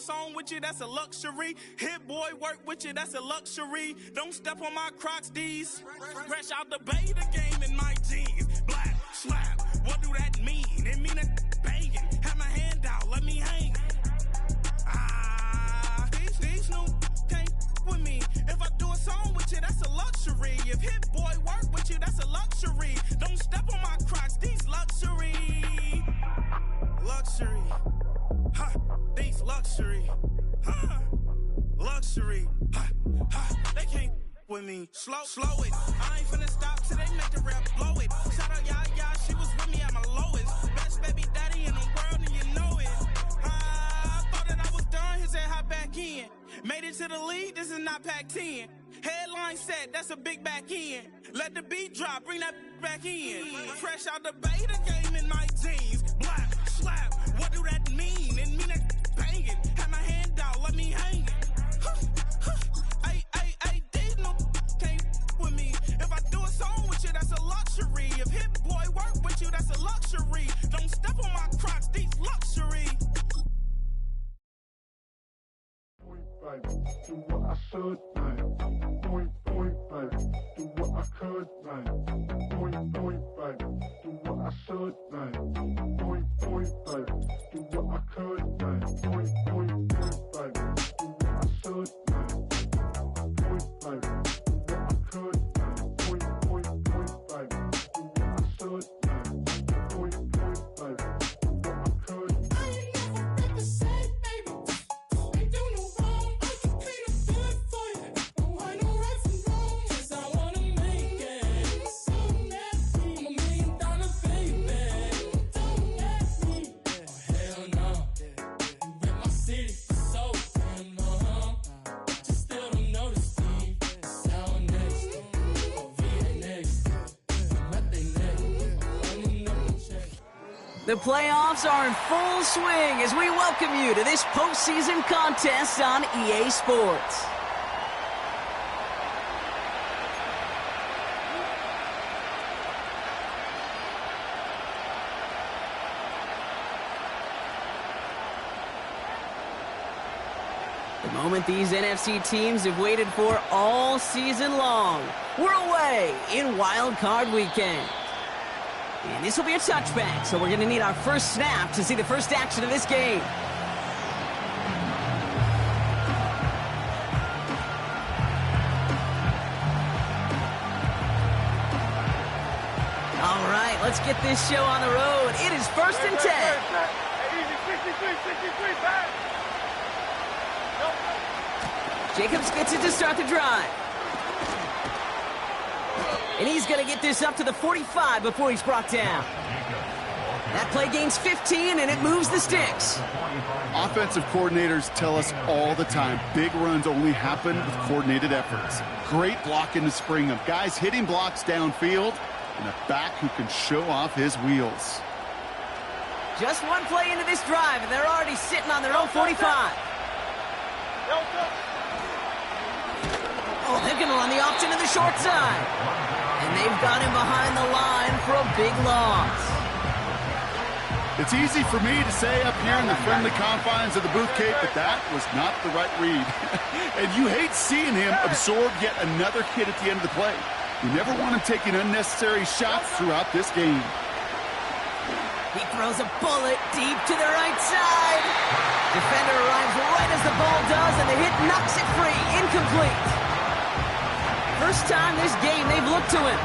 song with you, that's a luxury. Hit boy work with you, that's a luxury. Don't step on my Crocs, D's. Fresh out the bay, the game in my jeans. Black, slap, what do that mean? It mean that banging. Have my hand out, let me hang. These new can't with me. If I do a song with you, that's a luxury. If hit boy work with you, that's a luxury. Don't step on my Crocs, these luxury. Luxury. Ha, these luxury. Ha, luxury. Ha, ha, they can't with me. Slow it. I ain't finna stop till they make the rap blow it. Shout out y'all, she was with me at my lowest. Best baby daddy in the world and you know it. I thought that I was done, he said hop back in. Made it to the league, this is not Pac-10. Headline set, that's a big back end. Let the beat drop, bring that back in. Fresh out the bay, the game in my jeans. Black, slap, what do that mean? It mean that banging. Have my hand out, let me hang it. Ay, these no can't with me. If I do a song with you, that's a luxury. If hit boy work with you, that's a luxury. Don't step on my Crocs, these luxury. Do what I should, man. Point, baby. Do what I could, man. Point, baby. Do what I should, man. Point, baby. Do what I could, man. Point, baby. Do what I should, man. Point, baby. Do what I could, man. Point, baby. Do what I should, man. Point, baby. Do what I could. I ain't never been the same, baby. Ain't do no wrong. I can clean up good for you. Don't want no right from wrong. 'Cause I wanna make it. So nasty. I'm $1 million baby. Don't ask me. Oh hell no. You rip my city so damn long. Just still don't notice me. Sound next. Oh VA next. Methane next. The playoffs are in full swing as we welcome you to this postseason contest on EA Sports. The moment these NFC teams have waited for all season long. We're away in Wildcard Weekend. And this will be a touchback, so we're going to need our first snap to see the first action of this game. All right, let's get this show on the road. It is 1st and 10. Jacobs gets it to start the drive. And he's going to get this up to the 45 before he's brought down. That play gains 15, and it moves the sticks. Offensive coordinators tell us all the time, big runs only happen with coordinated efforts. Great block in the spring of guys hitting blocks downfield, and a back who can show off his wheels. Just one play into this drive, and they're already sitting on their own 45. Oh, they're going to run the option to the short side. And they've got him behind the line for a big loss. It's easy for me to say up here in the friendly confines of the booth, Kate, but that was not the right read. And you hate seeing him absorb yet another hit at the end of the play. You never want him taking unnecessary shots throughout this game. He throws a bullet deep to the right side. Defender arrives right as the ball does, and the hit knocks it free. Incomplete. First time this game they've looked to him.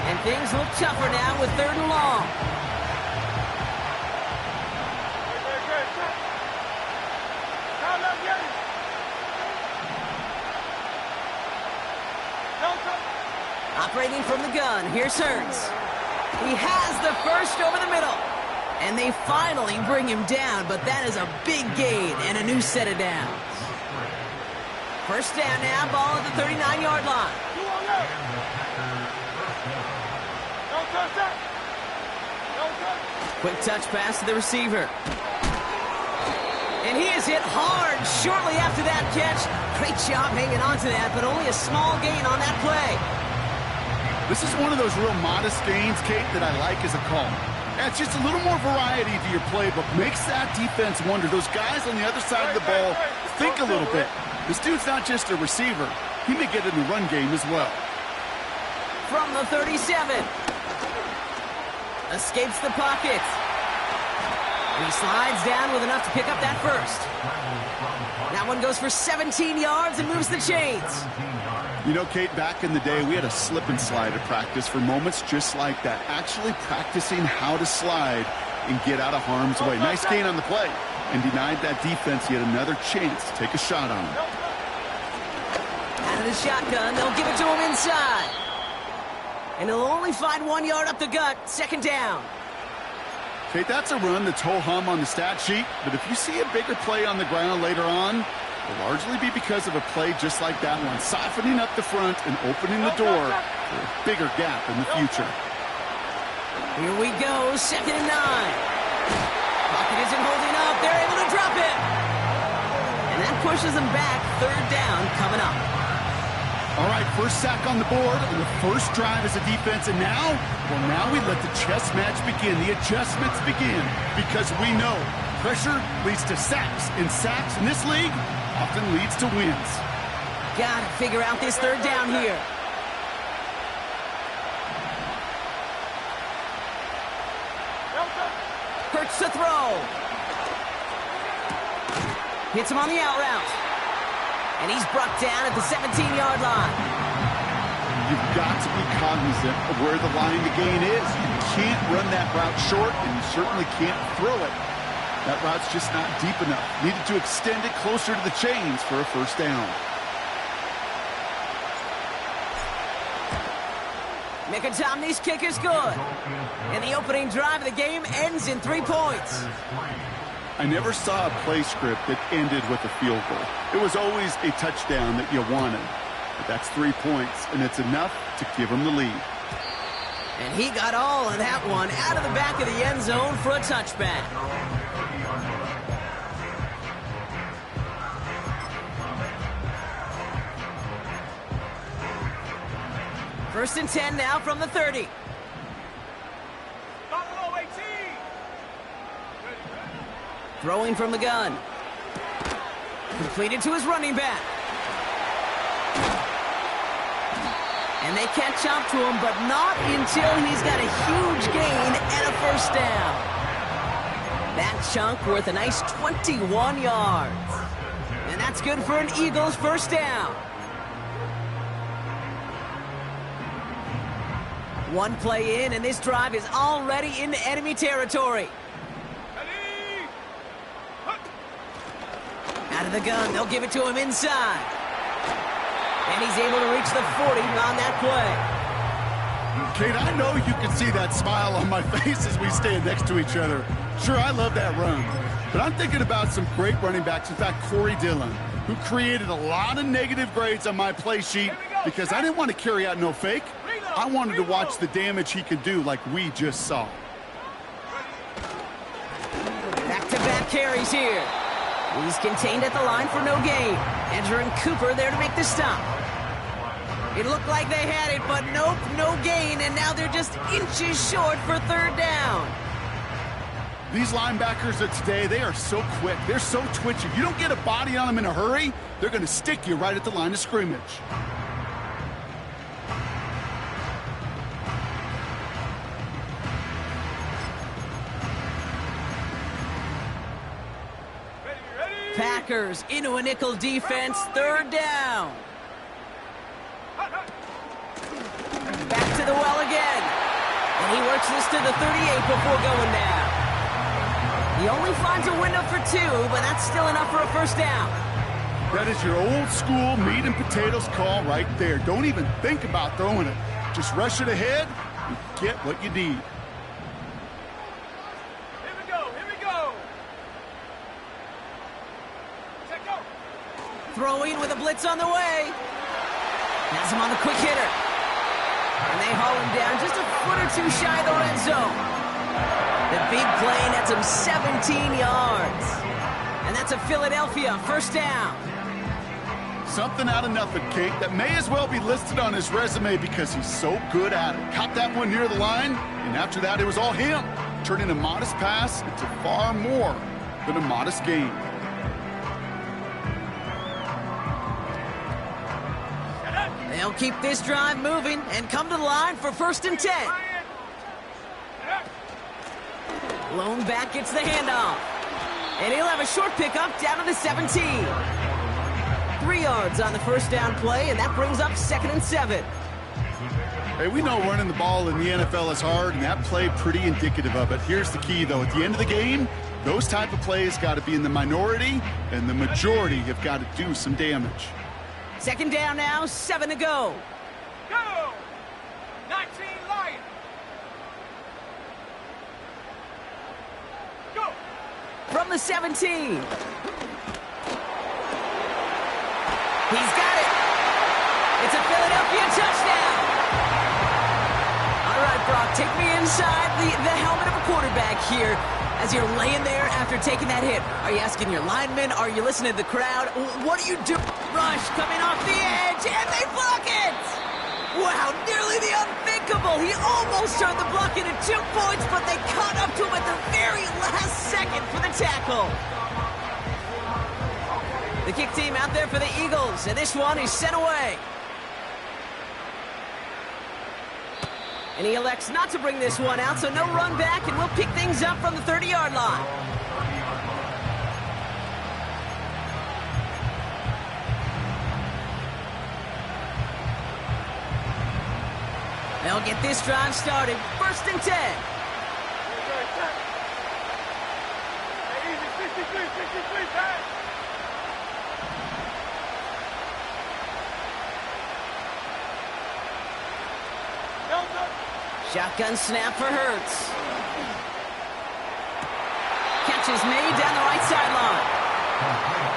And things look tougher now with 3rd and long. Operating from the gun, here's Hurts. He has the first over the middle. And they finally bring him down, but that is a big gain and a new set of downs. First down now, ball at the 39-yard line. Quick touch pass to the receiver. And he is hit hard shortly after that catch. Great job hanging on to that, but only a small gain on that play. This is one of those real modest gains, Kate, that I like as a call. Yeah, it's just a little more variety to your playbook. Makes that defense wonder. Those guys on the other side of the ball think a little bit. This dude's not just a receiver. He may get in the run game as well. From the 37. Escapes the pocket. He slides down with enough to pick up that first. That one goes for 17 yards and moves the chains. You know, Kate, back in the day, we had a slip and slide at practice for moments just like that. Actually practicing how to slide and get out of harm's way. Nice gain on the play. And denied that defense yet another chance to take a shot on him. Out of the shotgun, they'll give it to him inside. And he'll only find 1 yard up the gut, second down. Kate, that's a run that's ho-hum on the stat sheet, but if you see a bigger play on the ground later on, it'll largely be because of a play just like that one, softening up the front and opening the door for a bigger gap in the future. Here we go, 2nd and 9. Pocket isn't holding up, they're able to drop it. And that pushes them back, 3rd down coming up. All right, first sack on the board on the first drive as a defense, and now we let the chess match begin. The adjustments begin because we know pressure leads to sacks, and sacks in this league often leads to wins. Gotta figure out this 3rd down here. Hurts to throw. Hits him on the out route. And he's brought down at the 17-yard line. You've got to be cognizant of where the line to gain is. You can't run that route short, and you certainly can't throw it. That route's just not deep enough. Needed to extend it closer to the chains for a first down. Mikatomni's kick is good. And the opening drive of the game ends in 3 points. I never saw a play script that ended with a field goal. It was always a touchdown that you wanted. But that's 3 points, and it's enough to give him the lead. And he got all of that one out of the back of the end zone for a touchback. First and 10 now from the 30. Throwing from the gun. Completed to his running back. And they catch up to him, but not until he's got a huge gain and a first down. That chunk worth a nice 21 yards. And that's good for an Eagles first down. One play in, and this drive is already into enemy territory. Out of the gun, they'll give it to him inside. And he's able to reach the 40 on that play. Kate, I know you can see that smile on my face as we stand next to each other. Sure, I love that run. But I'm thinking about some great running backs. In fact, Corey Dillon, who created a lot of negative grades on my play sheet because I didn't want to carry out no fake. I wanted to watch the damage he could do like we just saw. Back-to-back carries here. He's contained at the line for no gain. Andrew and Cooper there to make the stop. It looked like they had it, but nope, no gain, and now they're just inches short for 3rd down. These linebackers of today, they are so quick. They're so twitchy. You don't get a body on them in a hurry, they're going to stick you right at the line of scrimmage. Packers into a nickel defense, 3rd down. Back to the well again. And he works this to the 38 before going down. He only finds a window for 2, but that's still enough for a first down. That is your old school meat and potatoes call right there. Don't even think about throwing it. Just rush it ahead and get what you need. Throwing with a blitz on the way. Has him on the quick hitter. And they haul him down just a foot or 2 shy of the red zone. The big play nets him 17 yards. And that's a Philadelphia first down. Something out of nothing, Kate, that may as well be listed on his resume because he's so good at it. Caught that one near the line, and after that, it was all him. turning a modest pass into far more than a modest gain. They'll keep this drive moving and come to the line for 1st and 10. Lone back gets the handoff. And he'll have a short pickup down to the 17. 3 yards on the first down play, and that brings up 2nd and 7. Hey, we know running the ball in the NFL is hard, and that play pretty indicative of it. Here's the key, though. At the end of the game, those type of plays got to be in the minority, and the majority have got to do some damage. 2nd down now, 7 to go. Go! 19 Lions! Go! From the 17. He's got it. It's a Philadelphia touchdown. All right, Brock, take me inside the helmet of a quarterback here as you're laying there after taking that hit. Are you asking your linemen? Are you listening to the crowd? What do you do? Rush coming off the edge, and they block it! Wow, nearly the unthinkable. He almost turned the block into 2 points, but they caught up to him at the very last second for the tackle. The kick team out there for the Eagles, and this one is sent away. And he elects not to bring this one out, so no run back, and we'll pick things up from the 30-yard line. They'll get this drive started. 1st and 10. Shotgun snap for Hurts. Catch is made down the right sideline.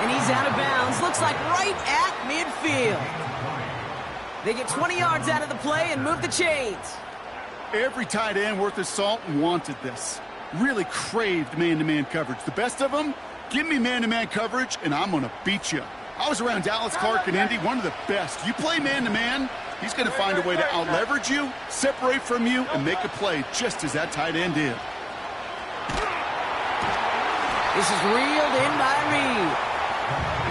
And he's out of bounds. Looks like right at midfield. They get 20 yards out of the play and move the chains. Every tight end worth his salt wanted this. Really craved man-to-man coverage. The best of them, give me man-to-man coverage, and I'm going to beat you. I was around Dallas Clark and Indy, one of the best. You play man-to-man, he's going to find a way to out-leverage you, separate from you, and make a play just as that tight end did. This is reeled in by Reed.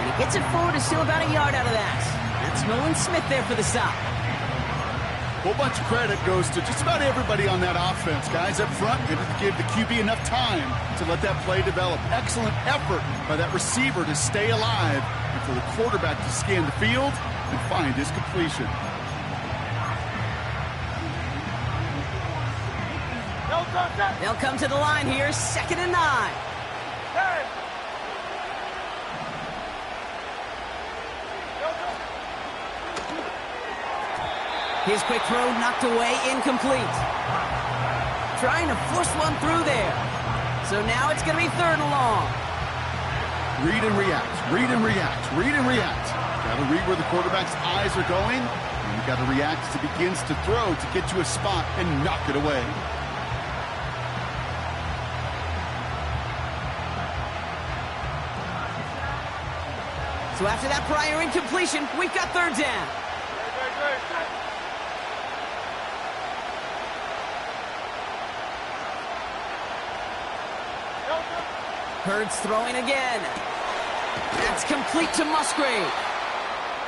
And he gets it forward, is still about a yard out of that. That's Nolan Smith there for the stop. A whole bunch of credit goes to just about everybody on that offense. Guys up front didn't give the QB enough time to let that play develop. Excellent effort by that receiver to stay alive and for the quarterback to scan the field and find his completion. They'll come to the line here, 2nd and 9. His quick throw knocked away, incomplete. Trying to force one through there. So now it's going to be 3rd and long. Read and react, read and react, read and react. Got to read where the quarterback's eyes are going, and you got to react as he begins to throw to get to a spot and knock it away. So after that prior incompletion, we've got 3rd down. Hurts throwing again. That's complete to Musgrave.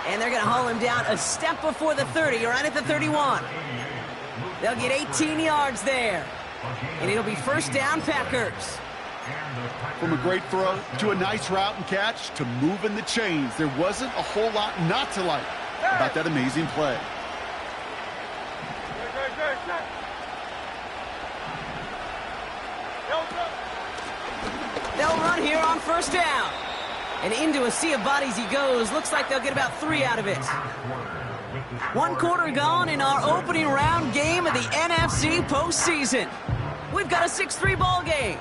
And they're going to haul him down a step before the 30, right at the 31. They'll get 18 yards there. And it'll be 1st down, Packers. From a great throw to a nice route and catch to moving the chains, there wasn't a whole lot not to like about that amazing play. They'll run here on 1st down. And into a sea of bodies he goes. Looks like they'll get about 3 out of it. 1 quarter gone in our opening round game of the NFC postseason. We've got a 6-3 ball game.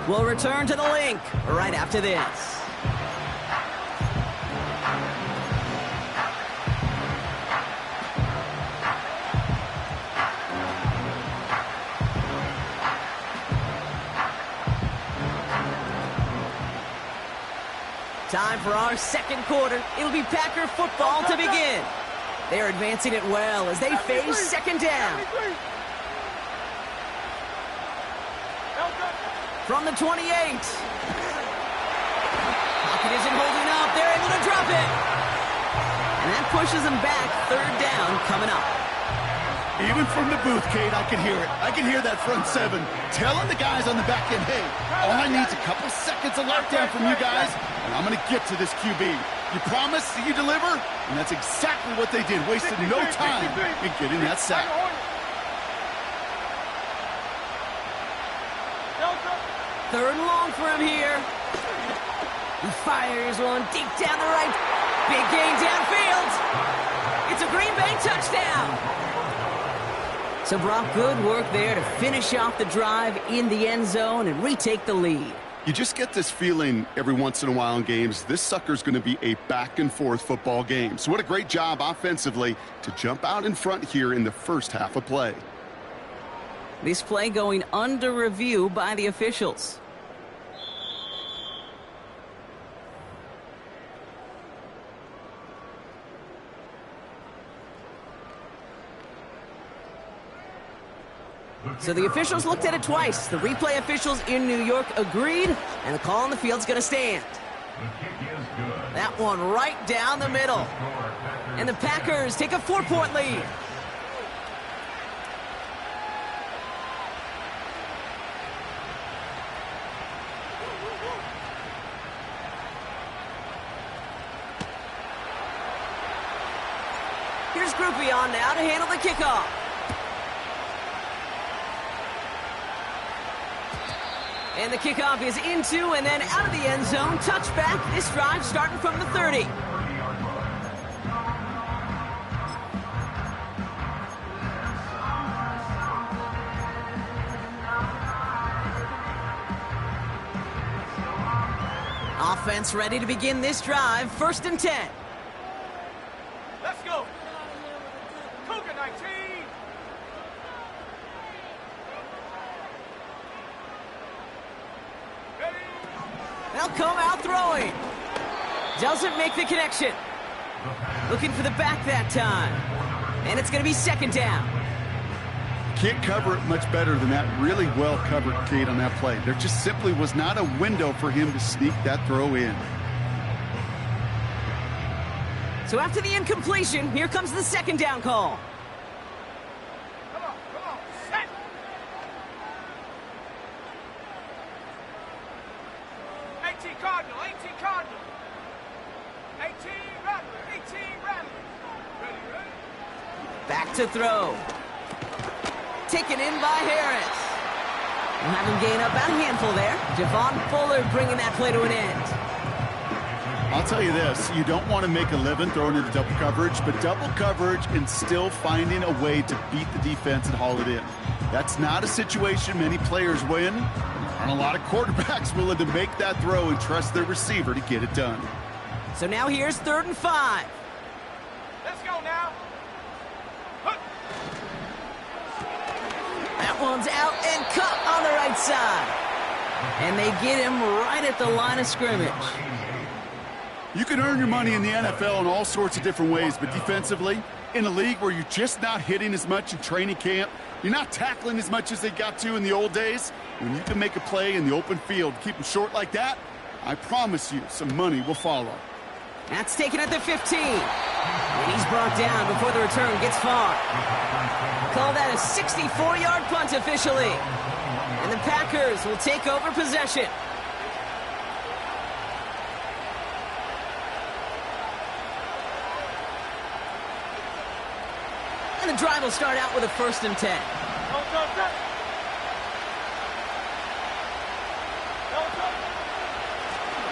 We'll return to the link right after this. Time for our 2nd quarter. It'll be Packer football to begin. They're advancing it well as they face 2nd down. From the 28. Pocket isn't holding up. They're able to drop it. And that pushes them back. Third down coming up. Even from the booth, Kate, I can hear it. I can hear that front seven telling the guys on the back end, hey, all I need is a couple seconds of lockdown from you guys, and I'm going to get to this QB. You promise that you deliver? And that's exactly what they did. Wasted no time in getting that sack. Third and long for him here. He fires one deep down the right. Big gain downfield. It's a Green Bay touchdown. So, Brock, good work there to finish off the drive in the end zone and retake the lead. You just get this feeling every once in a while in games, this sucker's going to be a back-and-forth football game. So what a great job offensively to jump out in front here in the first half of play. This play going under review by the officials. So the officials looked at it twice. The replay officials in New York agreed, and the call on the field's going to stand. That one right down the middle. And the Packers take a 4-point lead. Here's Groupie on now to handle the kickoff. And the kickoff is into and then out of the end zone. Touchback. This drive starting from the 30. Offense ready to begin this drive. 1st and 10. Let's go. Cougar 19. They'll come out throwing. Doesn't make the connection. Looking for the back that time. And it's going to be 2nd down. Can't cover it much better than that. Really well covered, Kate, on that play. There just simply was not a window for him to sneak that throw in. So after the incompletion, here comes the 2nd down call. Come on, set. Cardinal, 18 Cardinal. 18 Rattler. Ready. Back to throw. Taken in by Harris. We'll have him gain up about a handful there. Javon Fuller bringing that play to an end. I'll tell you this, you don't want to make a living throwing into double coverage, but double coverage and still finding a way to beat the defense and haul it in. That's not a situation many players win, and a lot of quarterbacks willing to make that throw and trust their receiver to get it done. So now here's 3rd and 5. Let's go now. That one's out and cut on the right side. And they get him right at the line of scrimmage. You can earn your money in the NFL in all sorts of different ways, but defensively, in a league where you're just not hitting as much in training camp, you're not tackling as much as they got to in the old days, when you can make a play in the open field, keep them short like that, I promise you some money will follow. That's taken at the 15. And he's brought down before the return gets far. Call that a 64-yard punt officially. And the Packers will take over possession. And the drive will start out with a 1st and 10.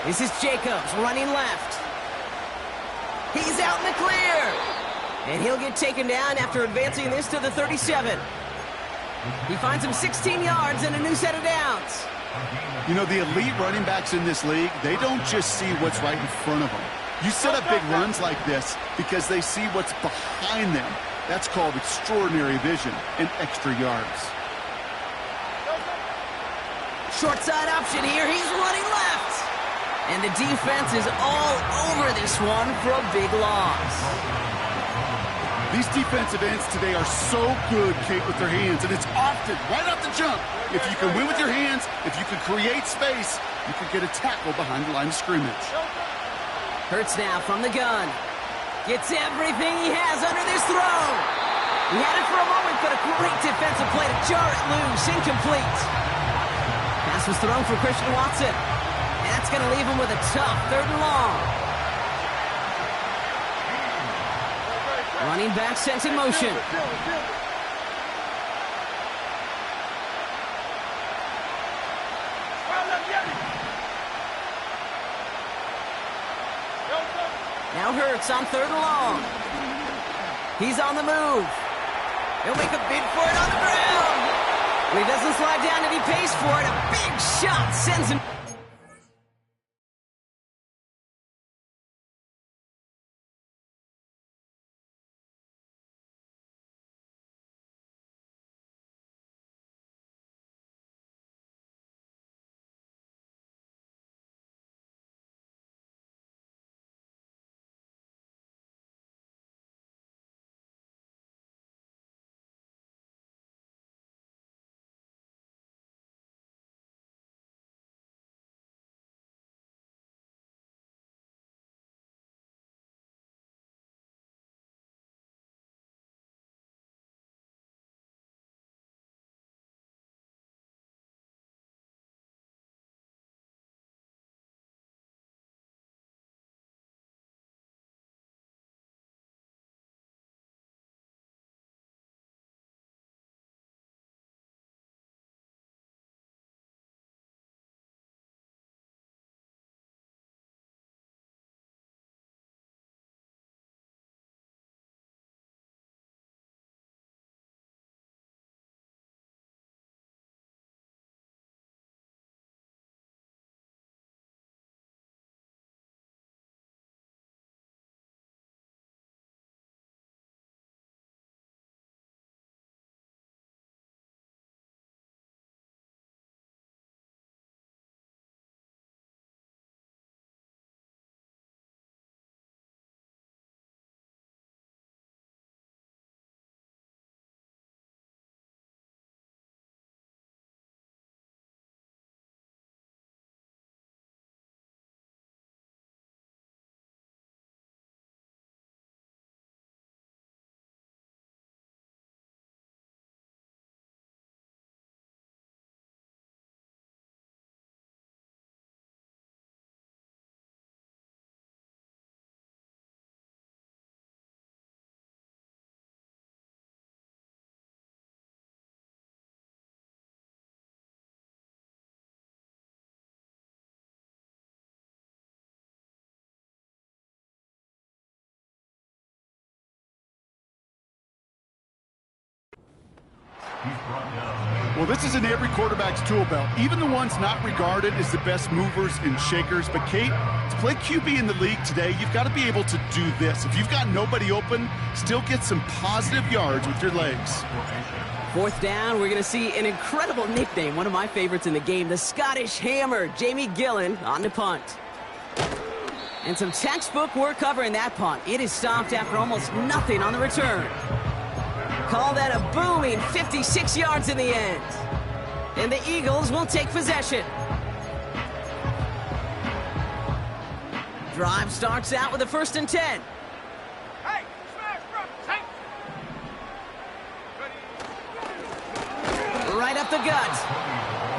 This is Jacobs running left. He's out in the clear. And he'll get taken down after advancing this to the 37. He finds him 16 yards and a new set of downs. You know, the elite running backs in this league, they don't just see what's right in front of them. You set up big runs like this because they see what's behind them. That's called extraordinary vision and extra yards. Short side option here. He's running left. And the defense is all over this one for a big loss. These defensive ends today are so good, Kate, with their hands, and it's often right off the jump. If you can win with your hands, if you can create space, you can get a tackle behind the line of scrimmage. Hurts now from the gun. Gets everything he has under this throw. He had it for a moment, but a great defensive play to jar it loose. Incomplete. Pass was thrown for Christian Watson. And that's going to leave him with a tough 3rd and long. Running back sent in motion. Now Hurts on 3rd and long. He's on the move. He'll make a bid for it on the ground. When he doesn't slide down and he pays for it, a big shot sends him. Well, this is in every quarterback's tool belt, even the ones not regarded as the best movers and shakers. But, Kate, to play QB in the league today, you've got to be able to do this. If you've got nobody open, still get some positive yards with your legs. 4th down, we're going to see an incredible nickname, one of my favorites in the game, the Scottish Hammer, Jamie Gillen on the punt. And some textbook work covering that punt. It is stopped after almost nothing on the return. Call that a booming 56 yards in the end. And the Eagles will take possession. Drive starts out with a 1st and 10. Hey, smash, bro. Hey. Right up the gut.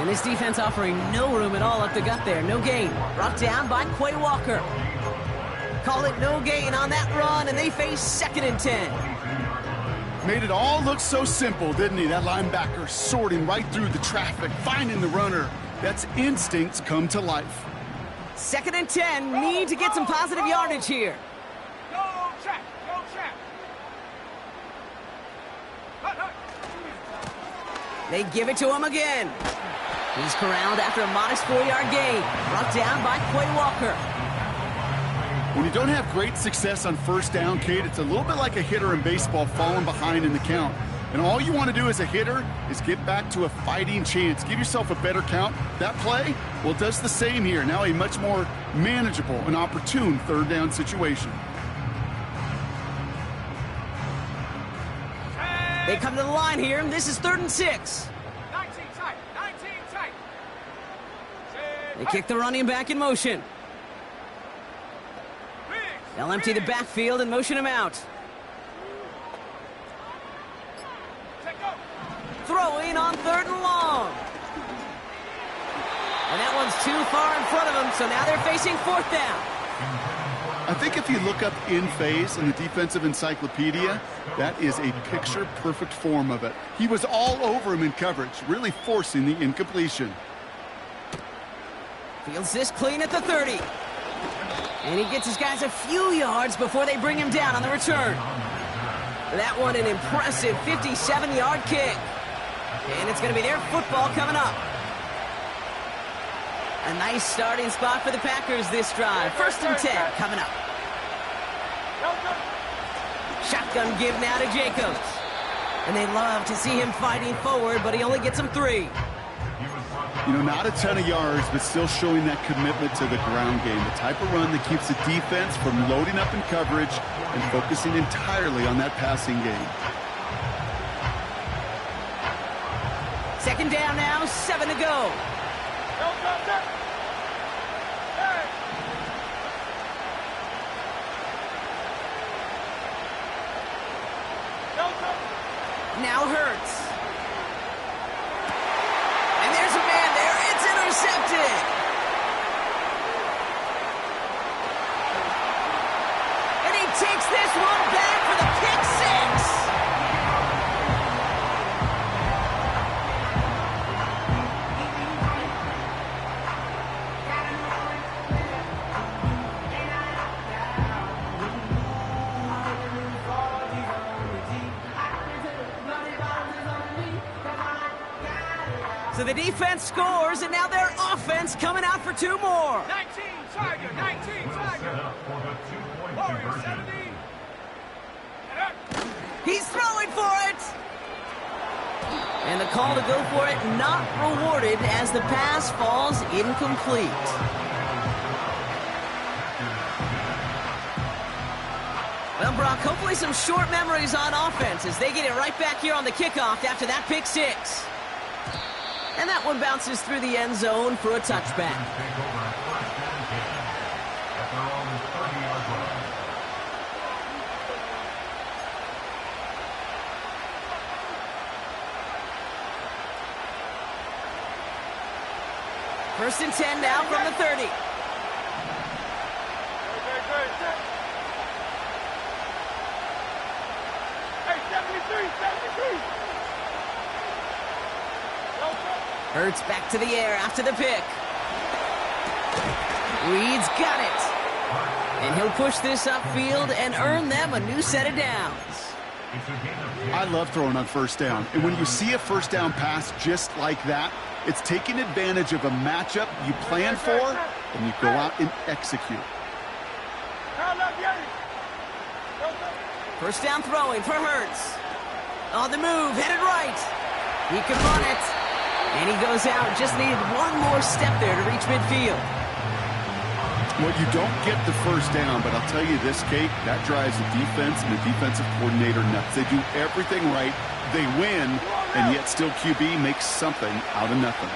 And this defense offering no room at all up the gut there. No gain. Brought down by Quay Walker. Call it no gain on that run, and they face 2nd and 10. Made it all look so simple, didn't he? That linebacker sorting right through the traffic, finding the runner. That's instincts come to life. 2nd and 10, need to get some positive yardage here. Go check, go check. They give it to him again. He's corralled after a modest 4-yard gain. Brought down by Quay Walker. When you don't have great success on 1st down, Kate, it's a little bit like a hitter in baseball falling behind in the count. And all you want to do as a hitter is get back to a fighting chance. Give yourself a better count. That play, well, it does the same here. Now a much more manageable and opportune 3rd down situation. They come to the line here, and this is 3rd and 6. 19 tight. 19 tight. They kick the running back in motion. They'll empty the backfield and motion him out. Throwing on 3rd and long. And that one's too far in front of them, so now they're facing 4th down. I think if you look up in phase in the defensive encyclopedia, that is a picture-perfect form of it. He was all over him in coverage, really forcing the incompletion. Fields this clean at the 30. And he gets his guys a few yards before they bring him down on the return. That one an impressive 57-yard kick. And it's going to be their football coming up. A nice starting spot for the Packers this drive. 1st and 10 coming up. Shotgun give now to Jacobs. And they love to see him fighting forward, but he only gets them 3. You know, not a ton of yards, but still showing that commitment to the ground game. The type of run that keeps the defense from loading up in coverage and focusing entirely on that passing game. 2nd down now, 7 to go. Now Hurts. And there's a man there. It's intercepted. And he takes this one back for the pick 6. So the defense scores, and now their offense coming out for 2 more. 19 Tiger. 19 Tiger. Warriors 70. He's throwing for it. And the call to go for it not rewarded as the pass falls incomplete. Well, Brock, hopefully some short memories on offense as they get it right back here on the kickoff after that pick 6. And that one bounces through the end zone for a touchback. First and 10 now from the 30. Hey, 73. Hurts back to the air after the pick. Reed's got it. And he'll push this upfield and earn them a new set of downs. I love throwing on 1st down. And when you see a 1st down pass just like that, it's taking advantage of a matchup you plan for, and you go out and execute. 1st down throwing for Hurts. On the move, headed right. He can run it. And he goes out, just needed one more step there to reach midfield. Well, you don't get the 1st down, but I'll tell you this, Kate, that drives the defense and the defensive coordinator nuts. They do everything right, they win, and yet still QB makes something out of nothing.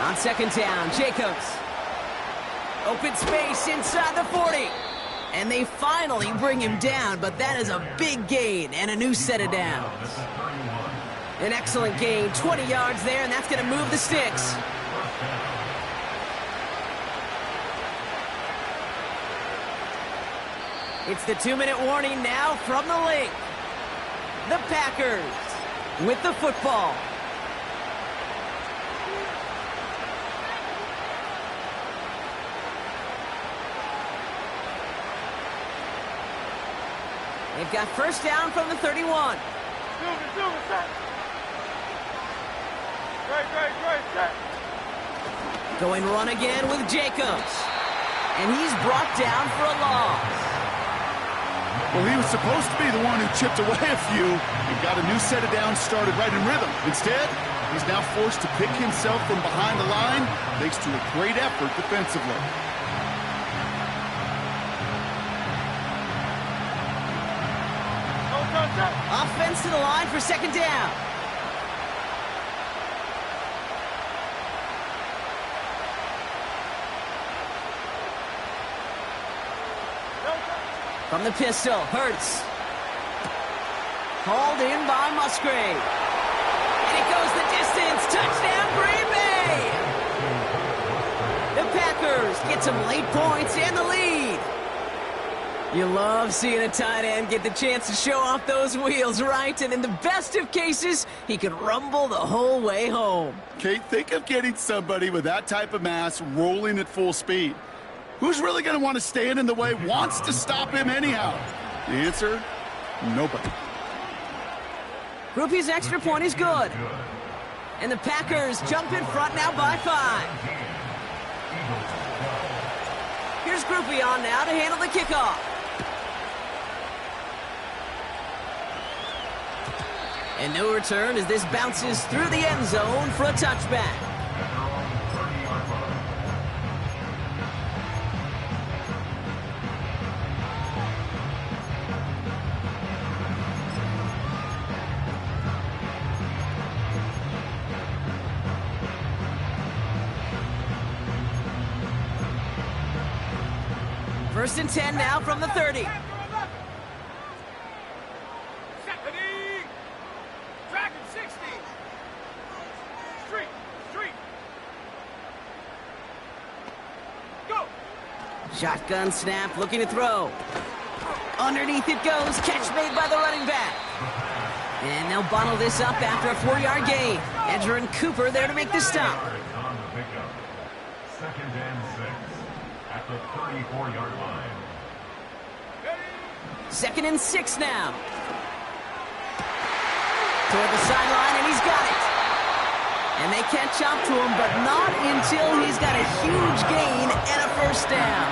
On 2nd down, Jacobs. Open space inside the 40. And they finally bring him down, but that is a big gain and a new set of downs. An excellent gain, 20 yards there, and that's going to move the sticks. It's the 2-minute warning now from the link. The Packers with the football. They've got 1st down from the 31. Going run again with Jacobs. And he's brought down for a loss. Well, he was supposed to be the one who chipped away a few and got a new set of downs started right in rhythm. Instead, he's now forced to pick himself from behind the line thanks to a great effort defensively. Offense to the line for second down. From the pistol, Hurts. Hauled in by Musgrave. And it goes the distance. Touchdown, Green Bay! The Packers get some late points and the lead. You love seeing a tight end get the chance to show off those wheels, right? And in the best of cases, he could rumble the whole way home. Kate, think of getting somebody with that type of mass rolling at full speed. Who's really going to want to stand in the way, wants to stop him anyhow? The answer, nobody. Groupie's extra point is good. And the Packers jump in front now by 5. Here's Groupie on now to handle the kickoff. And no return as this bounces through the end zone for a touchback. First and 10 now from the 30. Dragon 60. Street. Go. Shotgun snap, looking to throw. Underneath it goes, catch made by the running back. And they'll bottle this up after a 4-yard gain. Edger and Cooper there to make the stop. Second and 6 at the 34-yard line. Second and 6 now. Toward the sideline, and he's got it. And they catch up to him, but not until he's got a huge gain and a first down.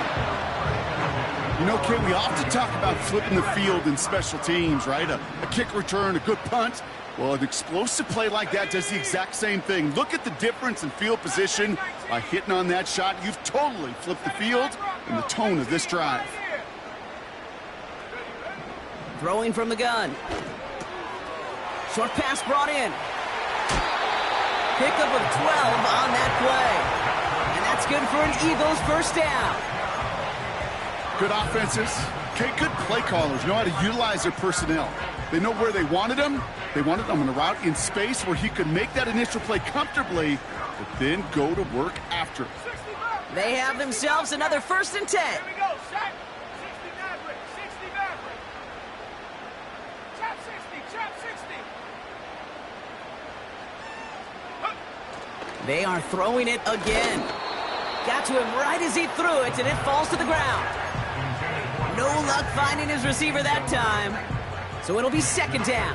You know, Kate, we often talk about flipping the field in special teams, right? A kick return, a good punt. Well, an explosive play like that does the exact same thing. Look at the difference in field position. By hitting on that shot, you've totally flipped the field and the tone of this drive. Throwing from the gun. Short pass brought in. Pickup of 12 on that play. And that's good for an Eagles first down. Good offenses. Okay, good play callers know how to utilize their personnel. They know where they wanted them. They wanted them on a route in space where he could make that initial play comfortably, but then go to work after. They have themselves another first and 10. Here we go. Set. 60 Maverick. 60 Maverick. Chap 60. Chap 60. They are throwing it again. Got to him right as he threw it, and it falls to the ground. No luck finding his receiver that time. So it'll be second down.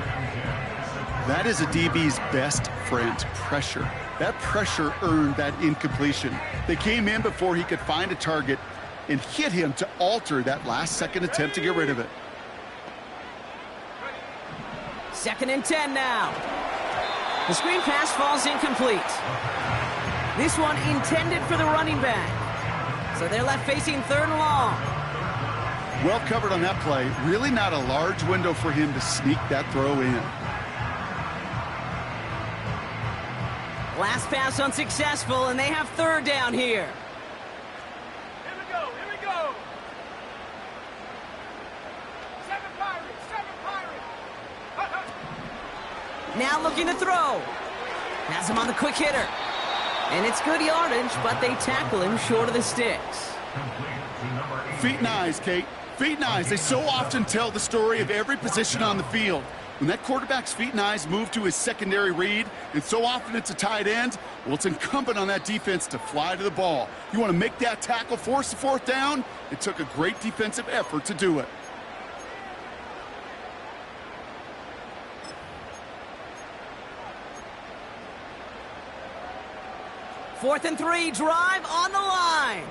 That is a DB's best friend, pressure. That pressure earned that incompletion. They came in before he could find a target and hit him to alter that last-second attempt to get rid of it. Second and 10 now. The screen pass falls incomplete. This one intended for the running back. So they're left facing third and long. Well covered on that play. Really not a large window for him to sneak that throw in. Last pass unsuccessful, and they have third down here. Here we go. Here we go. 7 Pirates. 7 Pirates. Now looking to throw. Has him on the quick hitter. And it's good yardage, but they tackle him short of the sticks. Feet and eyes, Kate. Feet and eyes. They so often tell the story of every position on the field. When that quarterback's feet and eyes move to his secondary read, and so often it's a tight end, well, it's incumbent on that defense to fly to the ball. You want to make that tackle, force the fourth down? It took a great defensive effort to do it. Fourth and 3, drive on the line.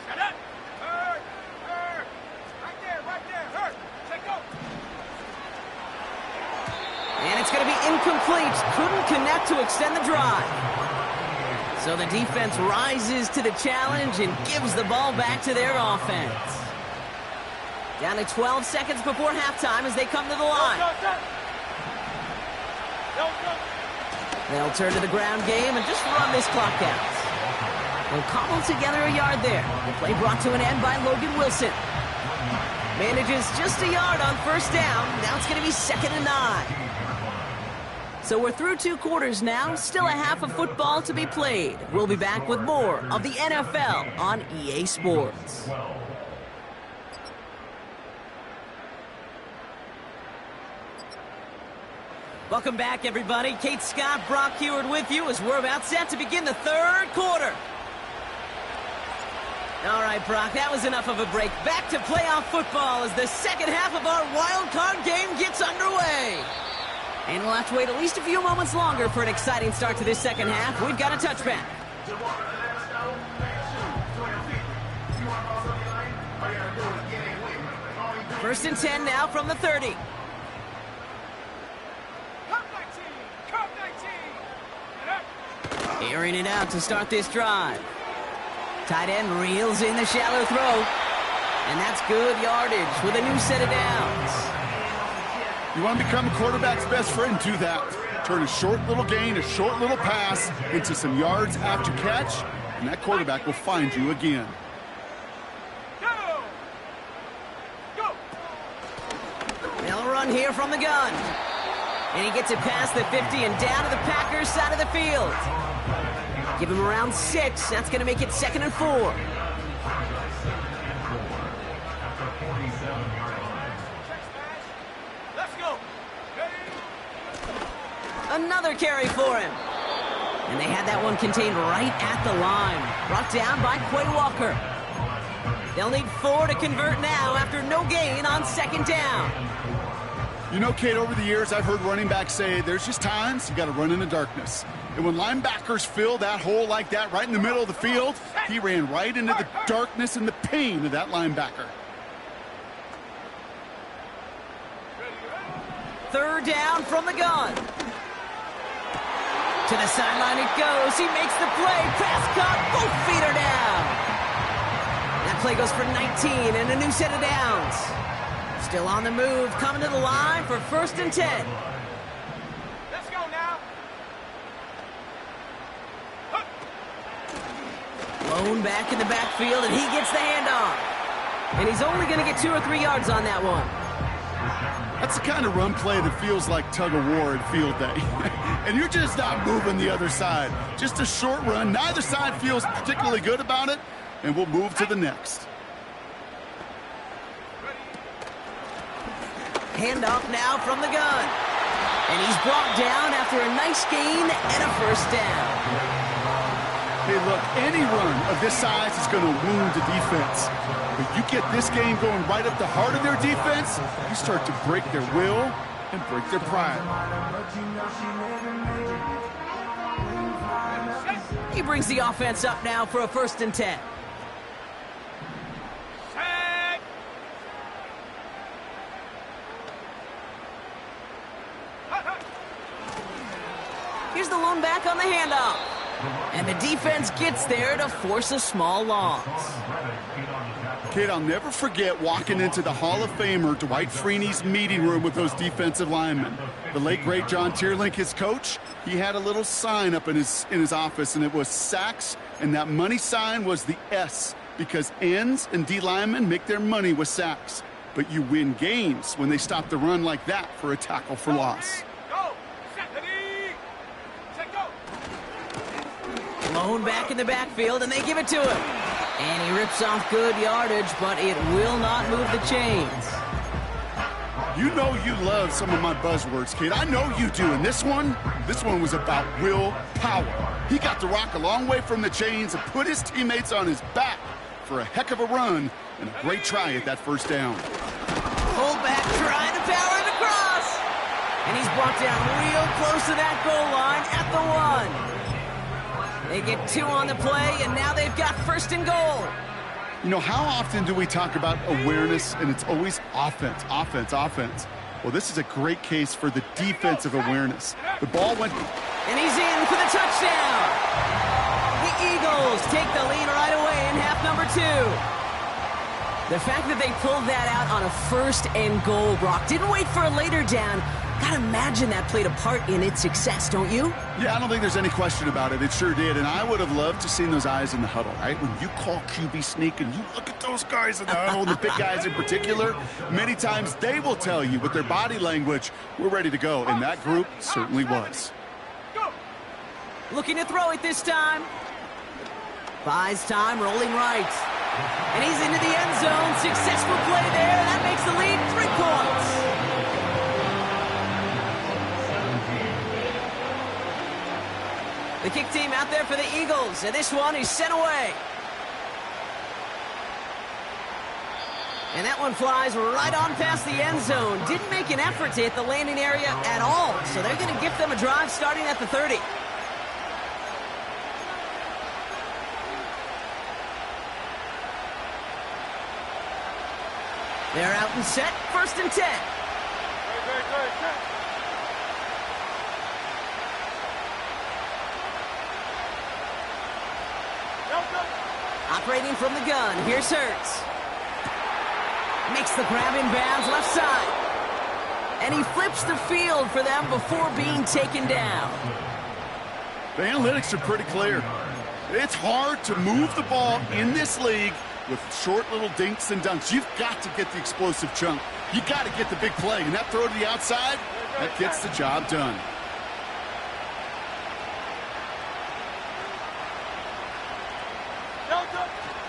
Shut up. Hurt. Right there. Hurt. Check go. And it's going to be incomplete. Couldn't connect to extend the drive. So the defense rises to the challenge and gives the ball back to their offense. Down to 12 seconds before halftime as they come to the line. They'll turn to the ground game and just run this clock out. They'll cobble together a yard there. The play brought to an end by Logan Wilson. Manages just a yard on first down. Now it's going to be 2nd and 9. So we're through 2 quarters now. Still a half of football to be played. We'll be back with more of the NFL on EA Sports. Welcome back, everybody. Kate Scott, Brock Heward with you as we're about set to begin the 3rd quarter. All right, Brock, that was enough of a break. Back to playoff football as the second half of our wild card game gets underway. And we'll have to wait at least a few moments longer for an exciting start to this second half. We've got a touchback. 1st and 10 now from the 30. Airing it out to start this drive. Tight end reels in the shallow throw. And that's good yardage with a new set of downs. You want to become a quarterback's best friend, do that. Turn a short little gain, a short little pass into some yards after catch, and that quarterback will find you again. They'll run here from the gun. And he gets it past the 50 and down to the Packers side of the field. Give him around 6. That's going to make it 2nd and 4. Another carry for him. And they had that one contained right at the line. Brought down by Quay Walker. They'll need 4 to convert now after no gain on 2nd down. You know, Kate, over the years, I've heard running backs say there's just times you got to run in the darkness. And when linebackers fill that hole like that right in the middle of the field, he ran right into the darkness and the pain of that linebacker. 3rd down from the gun. To the sideline it goes. He makes the play. Pass caught. Both feet are down. That play goes for 19 and a new set of downs. Still on the move. Coming to the line for 1st and 10. Let's go now. Lone back in the backfield, and he gets the handoff. And he's only going to get 2 or 3 yards on that one. That's the kind of run play that feels like tug-of-war at field day. And you're just not moving the other side. Just a short run. Neither side feels particularly good about it, and we'll move to the next. Handoff now from the gun. And he's brought down after a nice gain and a 1st down. Hey, look, any run of this size is going to wound the defense. But you get this game going right up the heart of their defense, you start to break their will and break their pride. He brings the offense up now for a 1st and 10. Here's the lone back on the handoff. And the defense gets there to force a small loss. Kid, I'll never forget walking into the Hall of Famer Dwight Freeney's meeting room with those defensive linemen. The late, great John Tierlink, his coach, he had a little sign up in his office, and it was sacks, and that money sign was the S, because ends and D linemen make their money with sacks. But you win games when they stop the run like that for a tackle for loss. Lone back in the backfield, and they give it to him. And he rips off good yardage, but it will not move the chains. You know you love some of my buzzwords, kid. I know you do. And this one was about willpower. He got the rock a long way from the chains and put his teammates on his back for a heck of a run and a great try at that 1st down. Fullback trying to power it across. And he's brought down real close to that goal line at the 1. They get 2 on the play, and now they've got 1st and goal. You know, how often do we talk about awareness, and it's always offense, offense, offense? Well, this is a great case for the defensive awareness. The ball went... And he's in for the touchdown. The Eagles take the lead right away in half number 2. The fact that they pulled that out on a 1st and goal, Brock, didn't wait for a later down. Gotta imagine that played a part in its success, don't you? Yeah, I don't think there's any question about it. It sure did. And I would have loved to seen those eyes in the huddle, right? When you call QB sneak and you look at those guys in the huddle, and the big guys in particular, many times they will tell you with their body language, we're ready to go. And that group certainly was. Looking to throw it this time. Buys time, rolling right. And he's into the end zone. Successful play there. That makes the lead 3 points. The kick team out there for the Eagles. And this one is sent away. And that one flies right on past the end zone. Didn't make an effort to hit the landing area at all. So they're going to give them a drive starting at the 30. They're out and set. 1st and 10. Operating from the gun. Here's Hurts. Makes the grab in bounds left side. And he flips the field for them before being taken down. The analytics are pretty clear. It's hard to move the ball in this league with short little dinks and dunks. You've got to get the explosive chunk. You got to get the big play. And that throw to the outside, that gets the job done.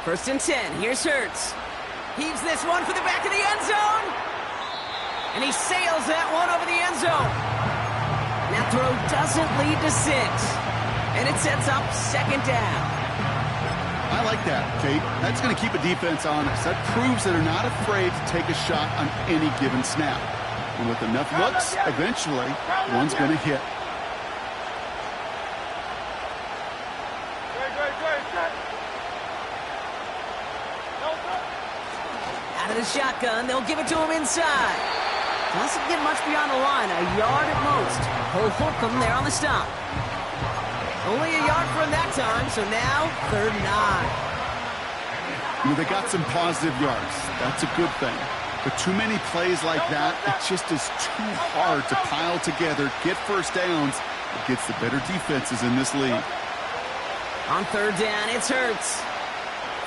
First and 10. Here's Hurts. Heaves this one for the back of the end zone. And he sails that one over the end zone. That throw doesn't lead to 6. And it sets up 2nd down. I like that, Kate. That's going to keep a defense honest. That proves that they're not afraid to take a shot on any given snap. And with enough looks, eventually, one's going to hit. Out of the shotgun, they'll give it to him inside. Doesn't get much beyond the line, a yard at most. He'll hook him there on the stop. Only a yard for him that time, so now 3rd and 9. They got some positive yards. That's a good thing. But too many plays like that, it just is too hard to pile together, get first downs against the better defenses in this league. On 3rd down, it's Hurts.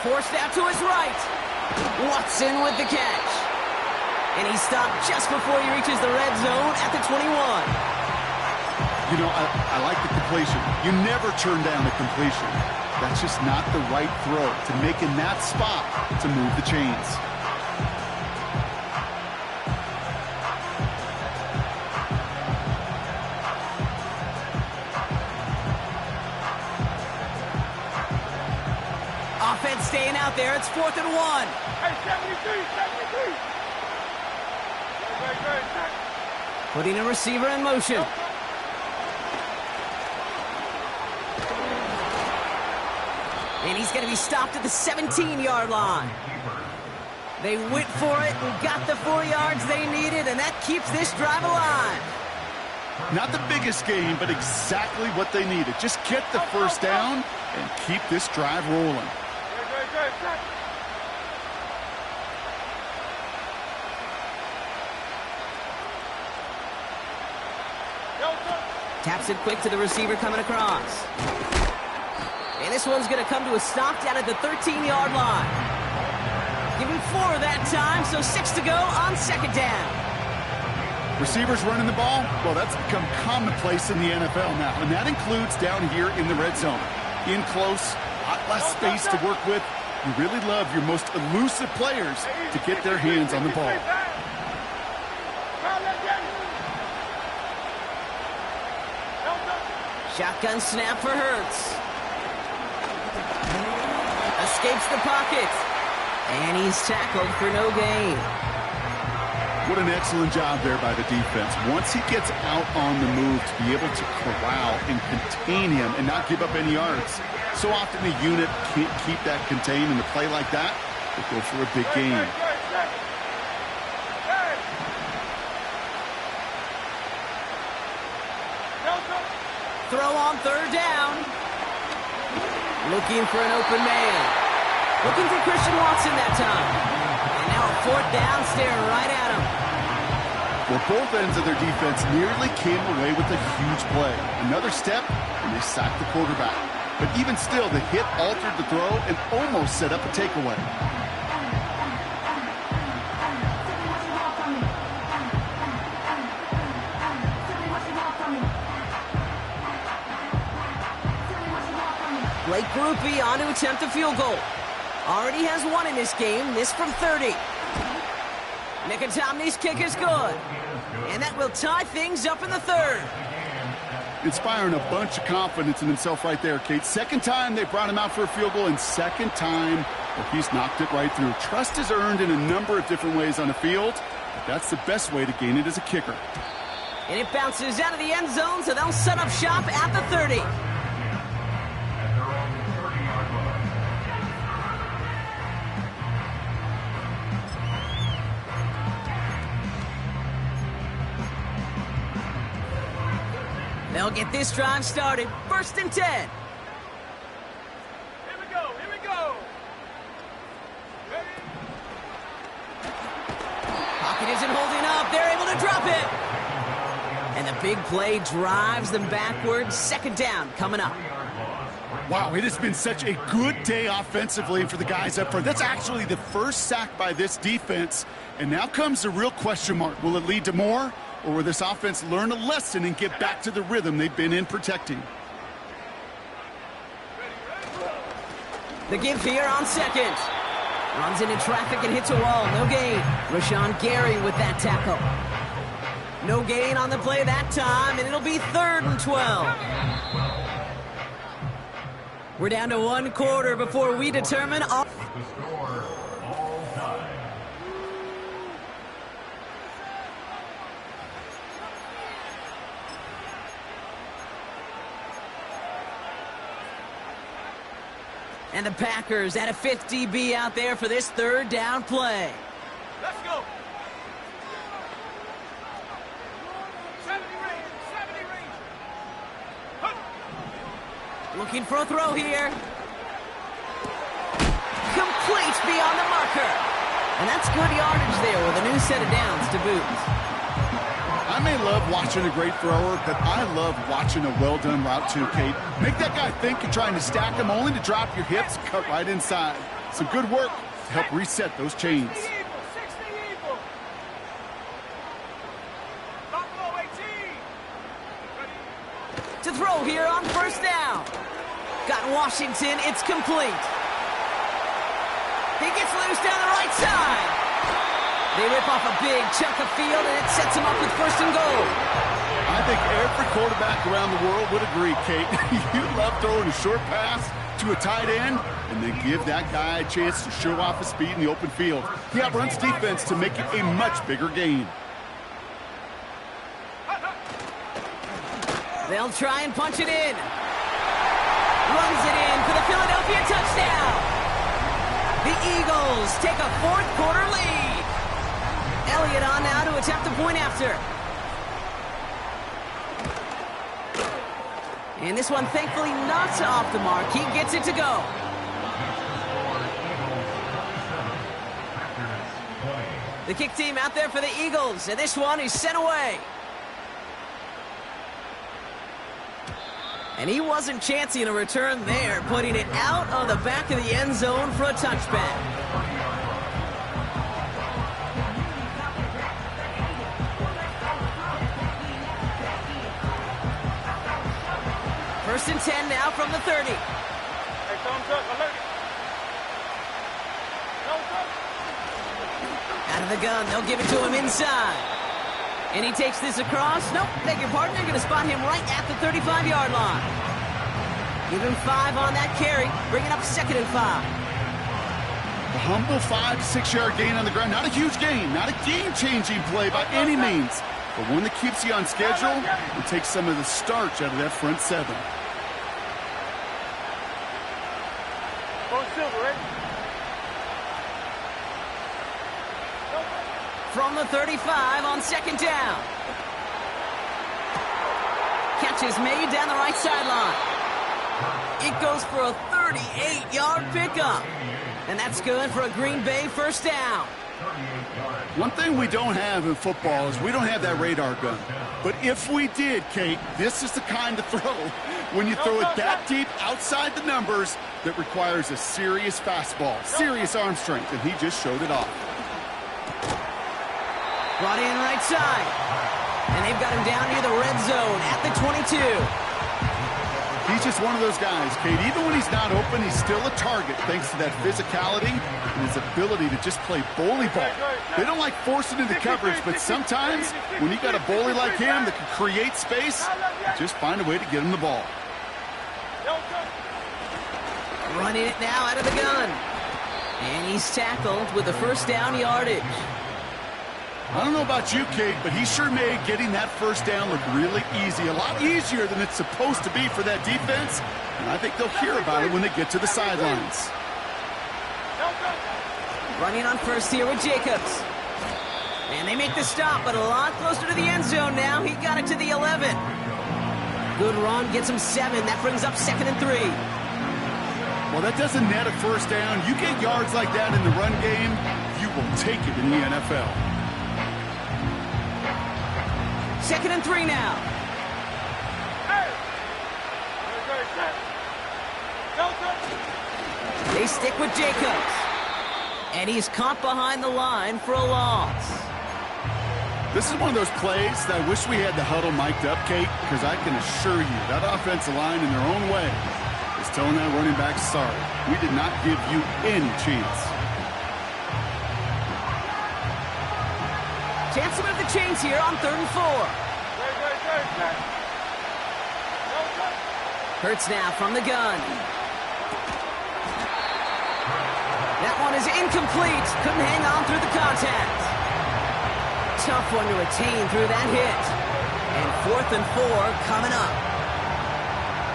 Forced out to his right. Watson with the catch. And he stopped just before he reaches the red zone at the 21. You know, I like the completion. You never turn down a completion. That's just not the right throw to make in that spot to move the chains. Offense staying out there. It's 4th and 1. Hey, 73. Putting a receiver in motion. And he's going to be stopped at the 17-yard line. They went for it and got the 4 yards they needed, and that keeps this drive alive. Not the biggest game, but exactly what they needed. Just get the first down and keep this drive rolling. Taps it quick to the receiver coming across. And this one's going to come to a stop down at the 13-yard line. Give him 4 that time, so 6 to go on 2nd down. Receivers running the ball, well, that's become commonplace in the NFL now, and that includes down here in the red zone. In close, a lot less space to work with. You really love your most elusive players to get their hands on the ball. Shotgun snap for Hurts. Escapes the pocket. And he's tackled for no gain. What an excellent job there by the defense. Once he gets out on the move, to be able to corral and contain him and not give up any yards. So often the unit can't keep that contained, and a play like that will go for a big gain. Throw on 3rd down. Looking for an open man. Looking for Christian Watson that time. fourth down staring right at him. Well, both ends of their defense nearly came away with a huge play. Another step, and they sacked the quarterback. But even still, the hit altered the throw and almost set up a takeaway. Blake Grupe on to attempt a field goal. Already has one in this game, this from 30. Nicotomney's kick is good. And that will tie things up in the third. Inspiring a bunch of confidence in himself right there, Kate. Second time they brought him out for a field goal, and second time well, he's knocked it right through. Trust is earned in a number of different ways on the field, but that's the best way to gain it as a kicker. And it bounces out of the end zone, so they'll set up shop at the 30. They'll get this drive started. 1st and 10. Here we go, here we go. Ready? Pocket isn't holding up. They're able to drop it. And the big play drives them backwards. 2nd down coming up. Wow, it has been such a good day offensively for the guys up front. That's actually the first sack by this defense. And now comes the real question mark. Will it lead to more? Or will this offense learn a lesson and get back to the rhythm they've been in protecting? The give here on 2nd. Runs into traffic and hits a wall. No gain. Rashawn Gary with that tackle. No gain on the play that time, and it'll be 3rd and 12. We're down to 1 quarter before we determine all. The score, all time. And the Packers at a 5th DB out there for this 3rd down play. Let's go. 70 range, 70 range. Huh. Looking for a throw here. Complete beyond the marker. And that's good yardage there with a new set of downs to boot. I may love watching a great thrower, but I love watching a well-done route too, Kate. Make that guy think you're trying to stack him only to drop your hips, cut right inside. Some good work to help reset those chains. 60 equal. Buffalo 18. Ready? To throw here on 1st down. Got Washington, it's complete. He gets loose down the right side. They rip off a big chunk of field, and it sets him up with 1st and goal. I think every quarterback around the world would agree, Kate. You love throwing a short pass to a tight end, and then give that guy a chance to show off his speed in the open field. He outruns defense to make it a much bigger gain. They'll try and punch it in. Runs it in for the Philadelphia touchdown. The Eagles take a 4th quarter lead. Elliott on now to attempt the point after. And this one thankfully not off the mark. He gets it to go. The kick team out there for the Eagles, and this one is sent away. And he wasn't chancing a return there, putting it out of the back of the end zone for a touchback. 1st and 10 now from the 30. Hey, thumbs up, alert. Thumbs up. Out of the gun, they'll give it to him inside. And he takes this across. Nope, beg your pardon. They're going to spot him right at the 35-yard line. Give him 5 on that carry. Bring it up 2nd and 5. A humble 5 to 6 yard gain on the ground. Not a huge gain, not a game-changing play by any means, but one that keeps you on schedule and takes some of the starch out of that front 7. Go silver, right? From the 35 on 2nd down. Catch is made down the right sideline. It goes for a 38-yard pickup. And that's good for a Green Bay 1st down. One thing we don't have in football is we don't have that radar gun. But if we did, Kate, this is the kind of throw, when you throw it that deep outside the numbers, that requires a serious fastball, serious arm strength, and he just showed it off. Brought in right side. And they've got him down near the red zone at the 22. He's just one of those guys, Kate. Even when he's not open, he's still a target thanks to that physicality and his ability to just play bully ball. They don't like forcing into coverage, but sometimes when you got a bully like him that can create space, just find a way to get him the ball. Running it now out of the gun. And he's tackled with the first down yardage. I don't know about you, Kate, but he sure made getting that first down look really easy. A lot easier than it's supposed to be for that defense. And I think they'll hear about it when they get to the sidelines. Running on first here with Jacobs. And they make the stop, but a lot closer to the end zone now. He got it to the 11. Good run, gets him 7. That brings up 2nd and 3. Well, that doesn't net a first down. You get yards like that in the run game, you will take it in the NFL. 2nd and 3 now. They stick with Jacobs. And he's caught behind the line for a loss. This is one of those plays that I wish we had the huddle mic'd up, Kate, because I can assure you that offensive line in their own way is telling that running back, sorry, we did not give you any chance. Chance to move the chains here on 3rd and 4. Hurts now from the gun. That one is incomplete. Couldn't hang on through the contact. Tough one to attain through that hit. And 4th and 4 coming up.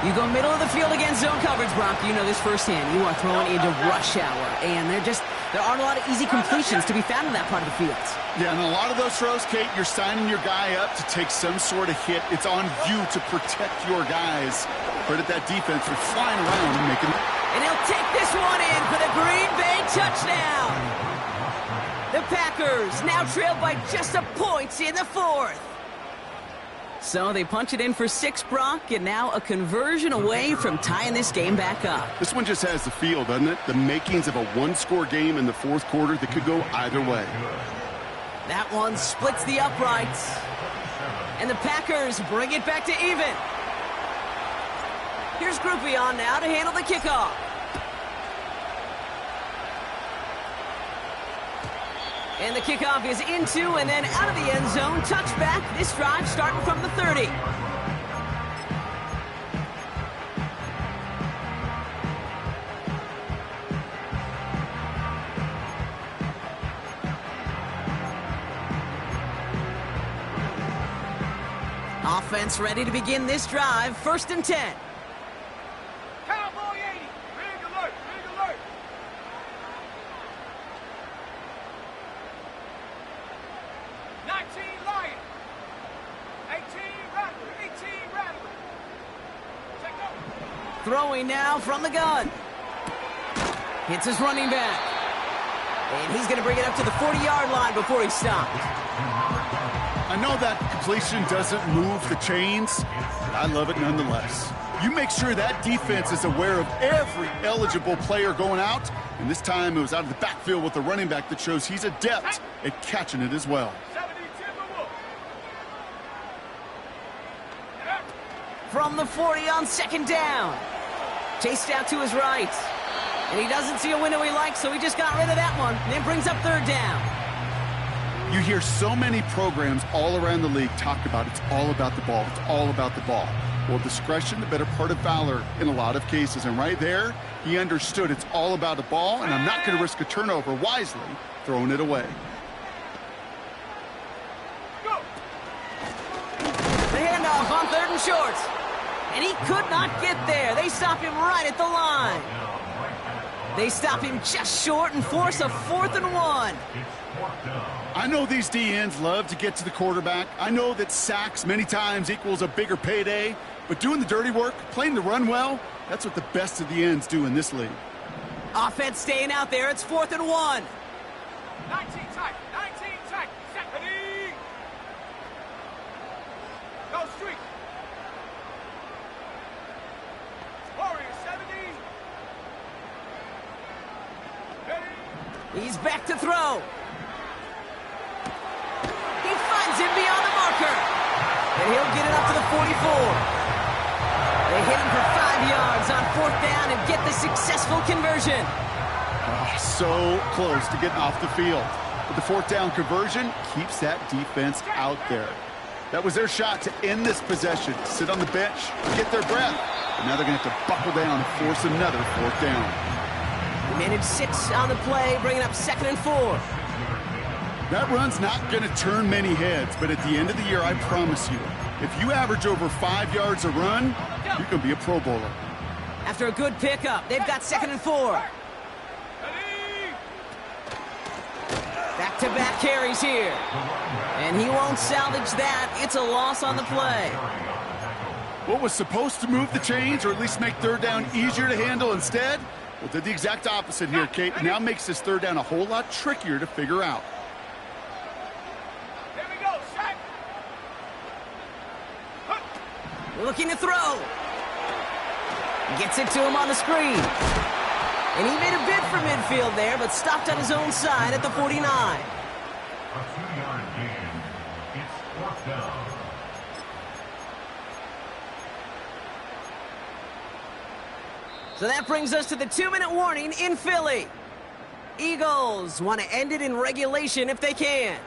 You go middle of the field against zone coverage, Bronco. You know this firsthand. You are throwing into rush hour. And there aren't a lot of easy completions to be found in that part of the field. Yeah, and a lot of those throws, Kate, you're signing your guy up to take some sort of hit. It's on you to protect your guys. Credit that defense for flying around and making... And he'll take this one in for the Green Bay touchdown. The Packers now trailed by just a point in the 4th. So they punch it in for 6, Brock, and now a conversion away from tying this game back up. This one just has the feel, doesn't it? The makings of a one-score game in the 4th quarter that could go either way. That one splits the uprights. And the Packers bring it back to even. Here's Groupie on now to handle the kickoff. And the kickoff is into and then out of the end zone. Touchback. This drive starting from the 30. Offense ready to begin this drive. 1st and 10. Cowboy 80. Big alert. Big alert. 19 Lion. 18 Rattler. 18 Rattler. Check up. Throwing now from the gun. Hits his running back. And he's going to bring it up to the 40-yard line before he stopped. I know that completion doesn't move the chains, but I love it nonetheless. You make sure that defense is aware of every eligible player going out, and this time it was out of the backfield with the running back that shows he's adept at catching it as well. From the 40 on 2nd down. Chased out to his right. And he doesn't see a window he likes, so he just got rid of that one. And then brings up 3rd down. You hear so many programs all around the league talk about it's all about the ball. It's all about the ball. Well, discretion, the better part of valor in a lot of cases. And right there, he understood it's all about the ball, and I'm not going to risk a turnover, wisely throwing it away. Go. The handoff on 3rd and short. And he could not get there. They stop him right at the line. They stop him just short and force a 4th and 1. I know these DNs love to get to the quarterback. I know that sacks many times equals a bigger payday, but doing the dirty work, playing the run well, that's what the best of the ends do in this league. Offense staying out there. It's 4th and 1. 19 tight. 19 tight. Set. Ready. Go streak. Warrior 70. Ready. He's back to throw. He finds him beyond the marker. And he'll get it up to the 44. They hit him for 5 yards on 4th down and get the successful conversion. Oh, so close to getting off the field. But the 4th down conversion keeps that defense out there. That was their shot to end this possession. Sit on the bench, get their breath. And now they're going to have to buckle down and force another 4th down. They managed 6 on the play, bringing up 2nd and 4. That run's not going to turn many heads, but at the end of the year, I promise you, if you average over 5 yards a run, you can be a Pro Bowler. After a good pickup, they've got 2nd and 4. Back-to-back carries here. And he won't salvage that. It's a loss on the play. What was supposed to move the chains, or at least make 3rd down easier to handle instead? Well, did the exact opposite here, Kate. It now makes this 3rd down a whole lot trickier to figure out. Here we go. Set. Looking to throw. Gets it to him on the screen. And he made a bid for midfield there, but stopped on his own side at the 49. A 2-yard gain. It's 4th down. So that brings us to the 2-minute warning in Philly. Eagles want to end it in regulation if they can.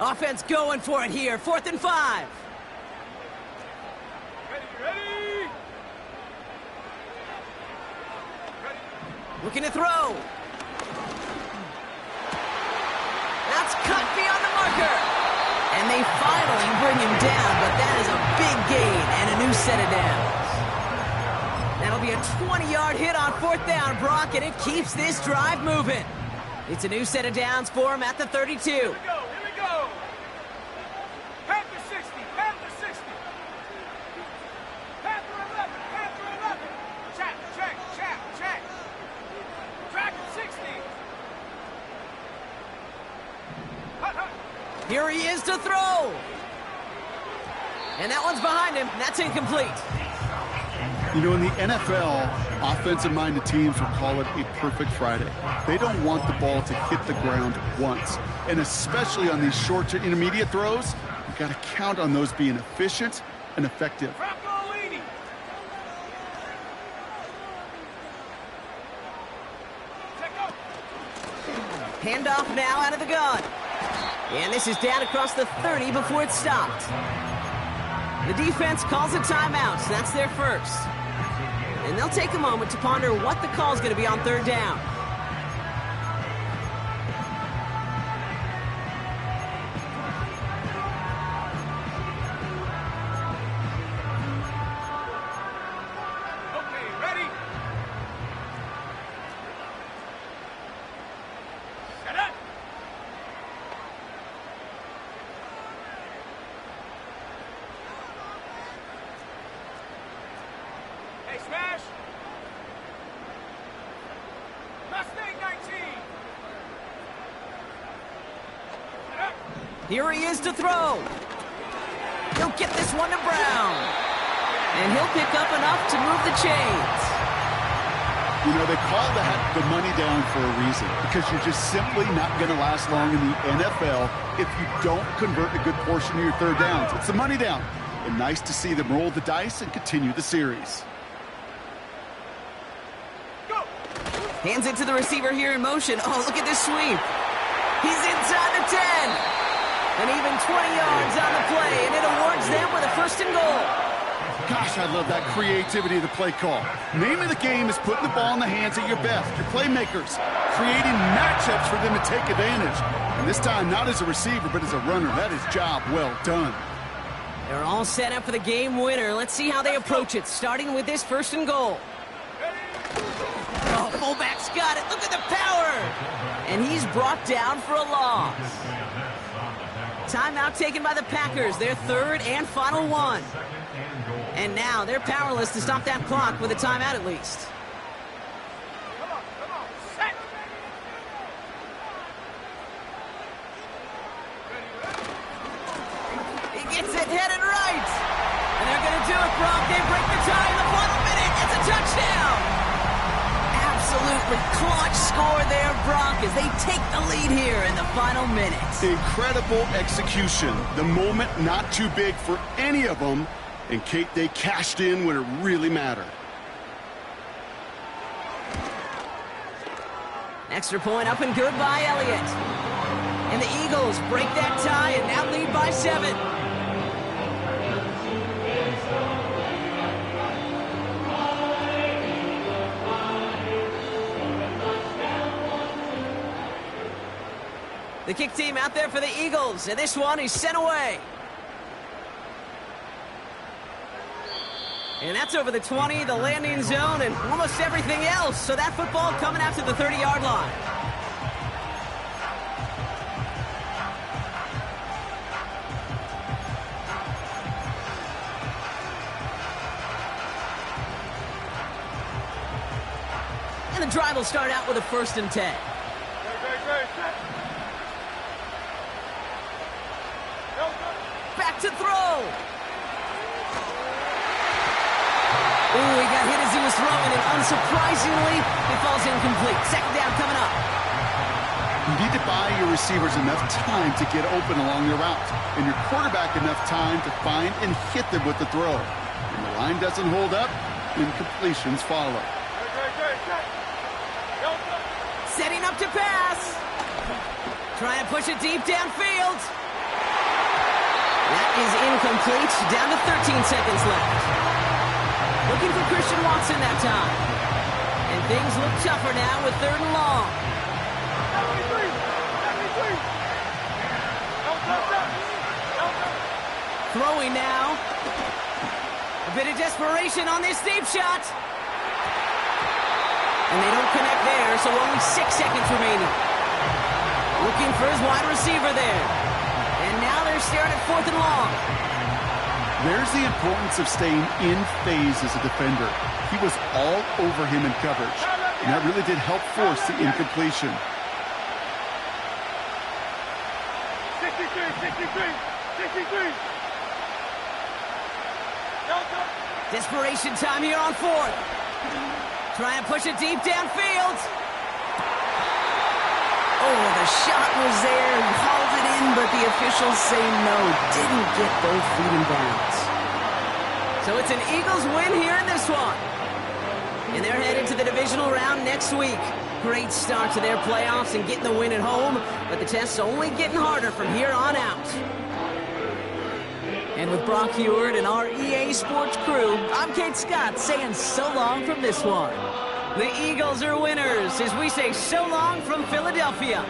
Offense going for it here. 4th and 5. Ready. Looking to throw. That's cut beyond the marker. And they finally bring him down, but that is a big gain and a new set of downs. That'll be a 20-yard hit on 4th down, Brock, and it keeps this drive moving. It's a new set of downs for him at the 32. Here we go. Panther 60. Panther 60. Panther 11. Panther 11. Check. Dragon 60. Here he is to throw. And that one's behind him. That's incomplete. You know, in the NFL, offensive-minded teams will call it a perfect Friday. They don't want the ball to hit the ground once. And especially on these short to intermediate throws, you've got to count on those being efficient and effective. Broccolini. Handoff now out of the gun. And this is down across the 30 before it's stopped. The defense calls a timeout, so that's their first. And they'll take a moment to ponder what the call is going to be on 3rd down. Okay, ready. Set up. Hey, smash. Mustang 19. Set up. Here he is to throw. He'll get this one to Brown. And he'll pick up enough to move the chains. You know, they call that the money down for a reason, because you're just simply not going to last long in the NFL if you don't convert a good portion of your 3rd downs. It's the money down. And nice to see them roll the dice and continue the series. Go. Hands it to the receiver here in motion. Oh, look at this sweep. He's inside the 10. And even 20 yards on the play, and it awards them with a 1st and goal. Gosh, I love that creativity of the play call. Name of the game is putting the ball in the hands of your best, your playmakers, creating matchups for them to take advantage. And this time, not as a receiver, but as a runner. That is job well done. They're all set up for the game winner. Let's see how they approach it, starting with this 1st and goal. Oh, fullback's got it. Look at the power. And he's brought down for a loss. Timeout taken by the Packers, their third and final one. And now they're powerless to stop that clock with a timeout at least. He gets it headed right. And they're going to do it, Brock. They break the tie in the final minute. It's a touchdown. Absolutely clutch score there, Brock, as they take the lead here in the final minutes. Incredible execution. The moment not too big for any of them. And Kate, they cashed in when it really mattered. Extra point up and good by Elliott. And the Eagles break that tie and now lead by 7. The kick team out there for the Eagles, and this one is sent away. And that's over the 20, the landing zone, and almost everything else. So that football coming out to the 30-yard line. And the drive will start out with a 1st and 10. Back to throw. Ooh, he got hit as he was throwing, and unsurprisingly, he falls incomplete. 2nd down coming up. You need to buy your receivers enough time to get open along your route, and your quarterback enough time to find and hit them with the throw. When the line doesn't hold up, incompletions follow. Setting up to pass. Trying to push it deep downfield. That is incomplete. Down to 13 seconds left. Looking for Christian Watson that time. And things look tougher now with 3rd and long. Throwing now. A bit of desperation on this deep shot. And they don't connect there, so only 6 seconds remaining. Looking for his wide receiver there. And now they're staring at 4th and long. There's the importance of staying in phase as a defender. He was all over him in coverage, and that really did help force the incompletion. 63. Desperation time here on 4th. Trying to push it deep downfield. Oh, the shot was there. He hauled it in, but the officials say no. Didn't get both feet in bounds. So it's an Eagles win here in this one. And they're headed to the divisional round next week. Great start to their playoffs and getting the win at home, but the test's only getting harder from here on out. And with Brock Heward and our EA Sports crew, I'm Kate Scott saying so long from this one. The Eagles are winners as we say so long from Philadelphia.